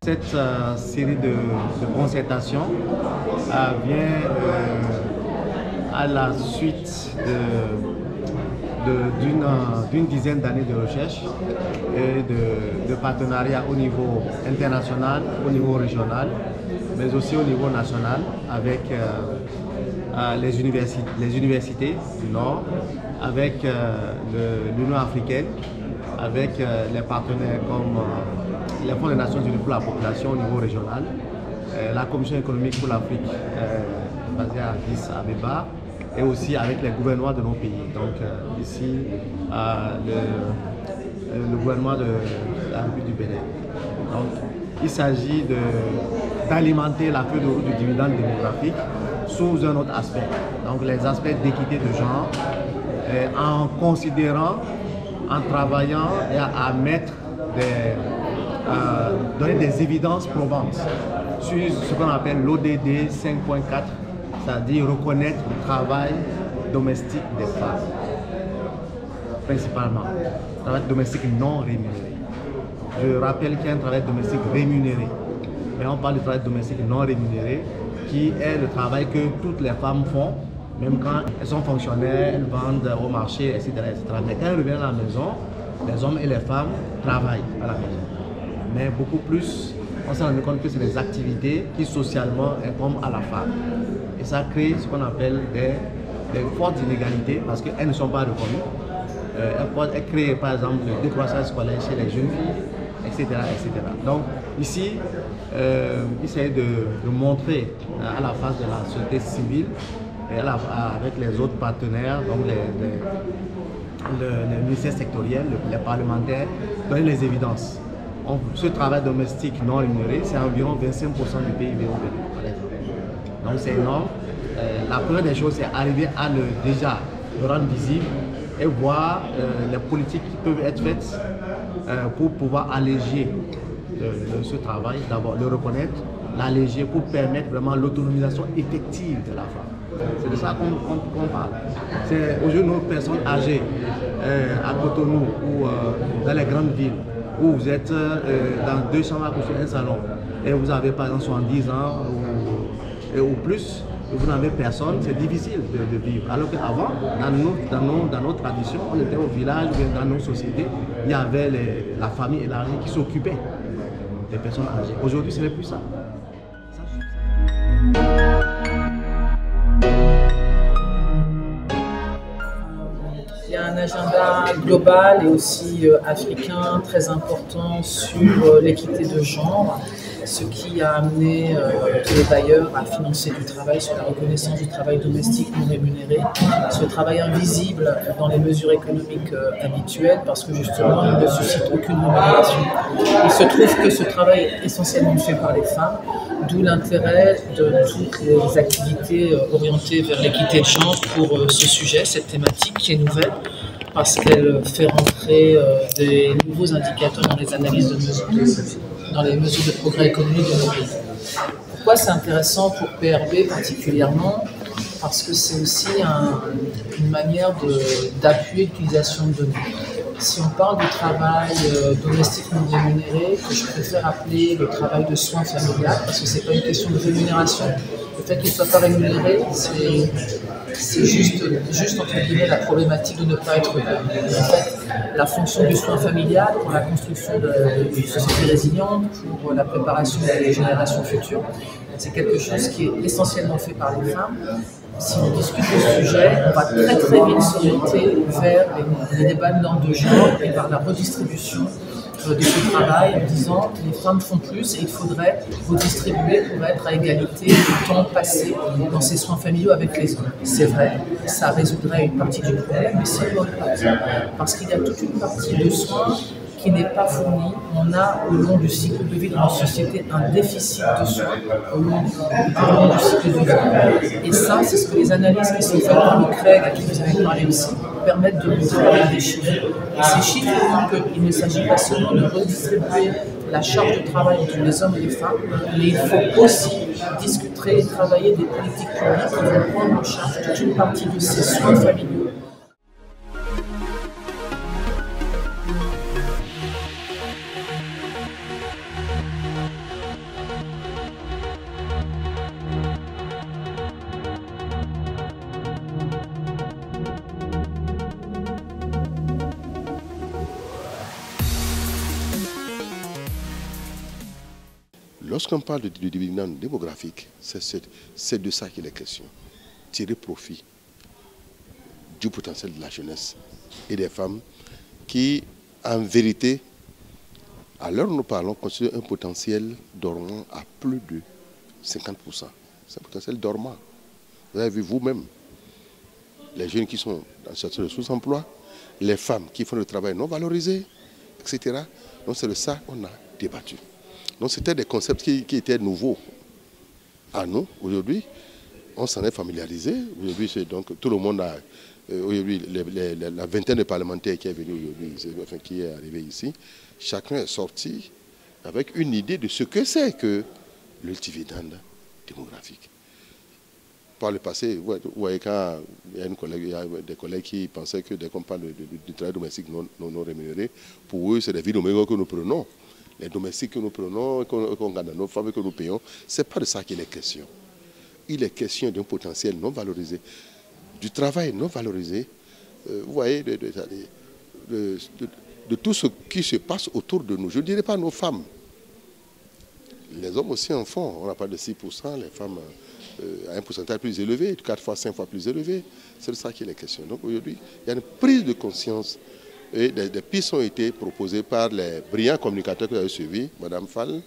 Cette série de concertations vient à la suite d'une dizaine d'années de recherche et de partenariat au niveau international, au niveau régional, mais aussi au niveau national avec les universités du Nord, avec l'Union africaine, avec les partenaires comme les Fonds des Nations Unies pour la population au niveau régional, la Commission économique pour l'Afrique basée à Addis Abeba, et aussi avec les gouvernements de nos pays. Donc ici, le gouvernement de la République du Bénin. Donc il s'agit d'alimenter la feuille de route du dividende démographique sous un autre aspect. Donc les aspects d'équité de genre, en considérant, en travaillant et à mettre donner des évidences probantes sur ce qu'on appelle l'ODD 5.4, c'est-à-dire reconnaître le travail domestique des femmes, principalement, travail domestique non rémunéré. Je rappelle qu'il y a un travail domestique rémunéré, mais on parle du travail domestique non rémunéré, qui est le travail que toutes les femmes font, même quand elles sont fonctionnaires, elles vendent au marché, etc., etc. Mais quand elles reviennent à la maison, les hommes et les femmes travaillent à la maison. Mais beaucoup plus, on s'est rendu compte que c'est des activités qui socialement incombent à la femme. Et ça crée ce qu'on appelle des fortes inégalités parce qu'elles ne sont pas reconnues. Elles créent par exemple le décrochage scolaire chez les jeunes filles, etc. etc. Donc ici, il s'agit de montrer à la face de la société civile et avec les autres partenaires, donc les ministères sectoriels, les parlementaires, donner les évidences. Ce travail domestique non rémunéré, c'est environ 25% du PIB au Bénin, par exemple. Donc c'est énorme. La première des choses, c'est arriver à déjà le rendre visible et voir les politiques qui peuvent être faites pour pouvoir alléger ce travail, d'abord le reconnaître, l'alléger pour permettre vraiment l'autonomisation effective de la femme. C'est de ça qu'on parle. C'est aujourd'hui nos personnes âgées à Cotonou ou dans les grandes villes, où vous êtes dans 2 chambres à coucher, un salon, et vous avez par exemple 70 ans ou plus, vous n'avez personne, c'est difficile de vivre. Alors qu'avant, dans nos traditions, on était au village, dans nos sociétés, il y avait la famille élargie qui s'occupait des personnes âgées. Aujourd'hui, ce n'est plus ça. Il y a un agenda global et aussi africain très important sur l'équité de genre, ce qui a amené les bailleurs à financer du travail sur la reconnaissance du travail domestique non rémunéré, ce travail invisible dans les mesures économiques habituelles parce que justement il ne suscite aucune rémunération. Il se trouve que ce travail est essentiellement fait par les femmes, d'où l'intérêt de toutes les activités orientées vers l'équité de genre pour ce sujet, cette thématique qui est nouvelle, parce qu'elle fait rentrer des nouveaux indicateurs dans les analyses de mesures, dans les mesures de progrès économique de nos pays. Pourquoi c'est intéressant pour PRB particulièrement? Parce que c'est aussi une manière d'appuyer l'utilisation de données. Si on parle du travail domestique non rémunéré, que je préfère appeler le travail de soins familial, parce que ce n'est pas une question de rémunération. Le fait qu'il ne soit pas rémunéré, c'est juste entre guillemets la problématique de ne pas être là. En fait, la fonction du soin familial pour la construction d'une société résiliente, pour la préparation des générations futures, c'est quelque chose qui est essentiellement fait par les femmes. Si on discute de ce sujet, on va très très vite s'orienter vers les débats de normes de genre et par la redistribution de ce travail en disant que les femmes font plus et il faudrait redistribuer pour être à égalité du temps passé dans ces soins familiaux avec les hommes. C'est vrai, ça résoudrait une partie du problème, mais c'est une bonne partie. Parce qu'il y a toute une partie de soins qui n'est pas fournie. On a au long du cycle de vie de notre société un déficit de soins au long du cycle de vie. Et ça, c'est ce que les analyses qui sont faites par le CREG, à qui vous avez parlé aussi, permettent de montrer avec des chiffres. Et ces chiffres montrent qu'il ne s'agit pas seulement de redistribuer la charge de travail entre les hommes et les femmes, mais il faut aussi discuter et travailler des politiques publiques qui vont prendre en charge toute une partie de ces soins familiaux. lorsqu'on parle de dividende démographique, c'est de ça qu'il est question. Tirer profit du potentiel de la jeunesse et des femmes qui, en vérité, à l'heure où nous parlons, constituent un potentiel dormant à plus de 50%. C'est un potentiel dormant. Vous avez vu vous-même, les jeunes qui sont dans le statut de sous-emploi, les femmes qui font le travail non valorisé, etc. Donc c'est de ça qu'on a débattu. Donc c'était des concepts qui étaient nouveaux à nous. Aujourd'hui, on s'en est familiarisé. Aujourd'hui, donc tout le monde a... Aujourd'hui, la vingtaine de parlementaires qui est venue aujourd'hui, enfin, qui est arrivé ici, chacun est sorti avec une idée de ce que c'est que le dividende démographique. Par le passé, vous voyez, quand il y a des collègues qui pensaient que dès qu'on parle du travail domestique non rémunéré, pour eux, c'est des vies d'oméga que nous prenons. Les domestiques que nous prenons, qu'on gagne à nos femmes, que nous payons, ce n'est pas de ça qu'il est question. Il est question d'un potentiel non valorisé, du travail non valorisé, vous voyez, de tout ce qui se passe autour de nous. Je ne dirais pas nos femmes. Les hommes aussi en font. On n'a pas de 6%, les femmes à un pourcentage plus élevé, 4 fois, 5 fois plus élevé. C'est de ça qu'il est question. Donc aujourd'hui, il y a une prise de conscience. Et des pistes ont été proposées par les brillants communicateurs que vous avez suivis, Mme Fall,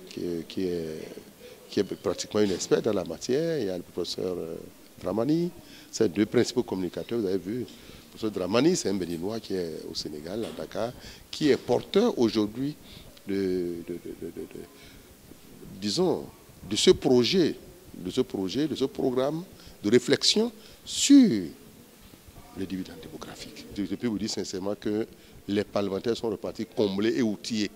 qui est pratiquement une experte dans la matière. Il y a le professeur Dramani. C'est deux principaux communicateurs, vous avez vu. Le professeur Dramani, c'est un Béninois qui est au Sénégal, à Dakar, qui est porteur aujourd'hui disons, de ce projet, de ce programme de réflexion sur le dividende démographique. Je peux vous dire sincèrement que les parlementaires sont repartis comblés et outillés.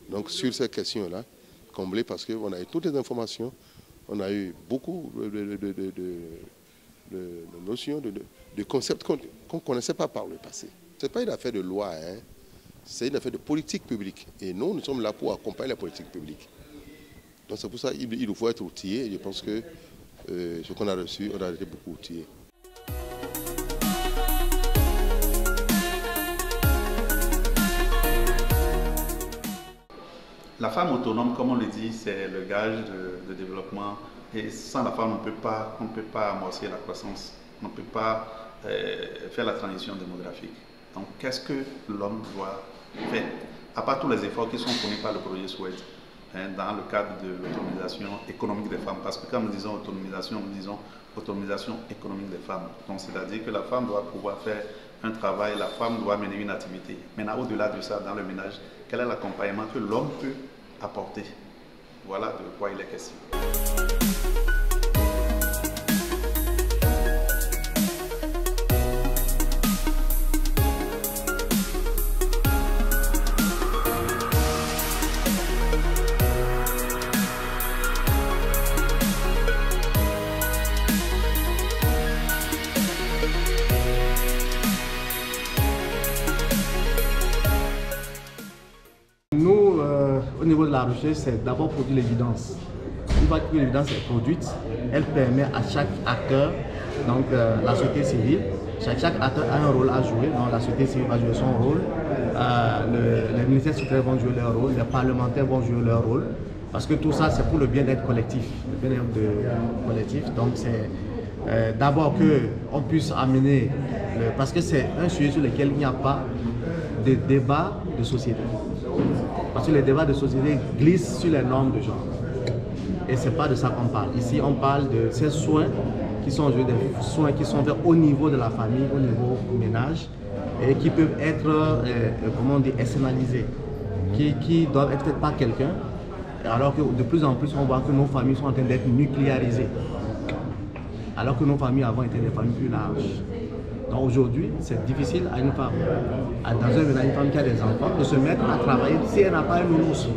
Donc sur ces questions-là, comblés parce qu'on a eu toutes les informations, on a eu beaucoup de notions, de concepts qu'on ne connaissait pas par le passé. Ce n'est pas une affaire de loi, hein. C'est une affaire de politique publique. Et nous sommes là pour accompagner la politique publique. Donc c'est pour ça qu'il nous faut être outillés. Et je pense que ce qu'on a reçu, on a été beaucoup outillés. La femme autonome, comme on le dit, c'est le gage de développement. Et sans la femme, on ne peut pas amorcer la croissance. On ne peut pas faire la transition démographique. Donc, qu'est-ce que l'homme doit faire? À part tous les efforts qui sont fournis par le projet SWED, dans le cadre de l'autonomisation économique des femmes. Parce que quand nous disons autonomisation, nous disons autonomisation économique des femmes. Donc, c'est-à-dire que la femme doit pouvoir faire un travail, la femme doit mener une activité. Maintenant, au-delà de ça, dans le ménage, quel est l'accompagnement que l'homme peut apporter? Voilà de quoi il est question. Nous, au niveau de la recherche, c'est d'abord produire l'évidence. Une fois que l'évidence est produite, elle permet à chaque acteur, donc la société civile, chaque acteur a un rôle à jouer. Donc la société civile va jouer son rôle, les ministères secrets vont jouer leur rôle, les parlementaires vont jouer leur rôle, parce que tout ça c'est pour le bien-être collectif, le bien-être collectif. Donc c'est d'abord qu'on puisse amener, parce que c'est un sujet sur lequel il n'y a pas de débat de société. Parce que les débats de société glissent sur les normes de genre. Et ce n'est pas de ça qu'on parle. Ici, on parle de ces soins qui sont des soins qui sont faits au niveau de la famille, au niveau du ménage, et qui peuvent être, comment on dit, externalisés, qui doivent être faits par quelqu'un, alors que de plus en plus, on voit que nos familles sont en train d'être nucléarisées, alors que nos familles avant étaient des familles plus larges. Donc aujourd'hui, c'est difficile à une femme, dans un ménage, une femme qui a des enfants, de se mettre à travailler si elle n'a pas un nounours.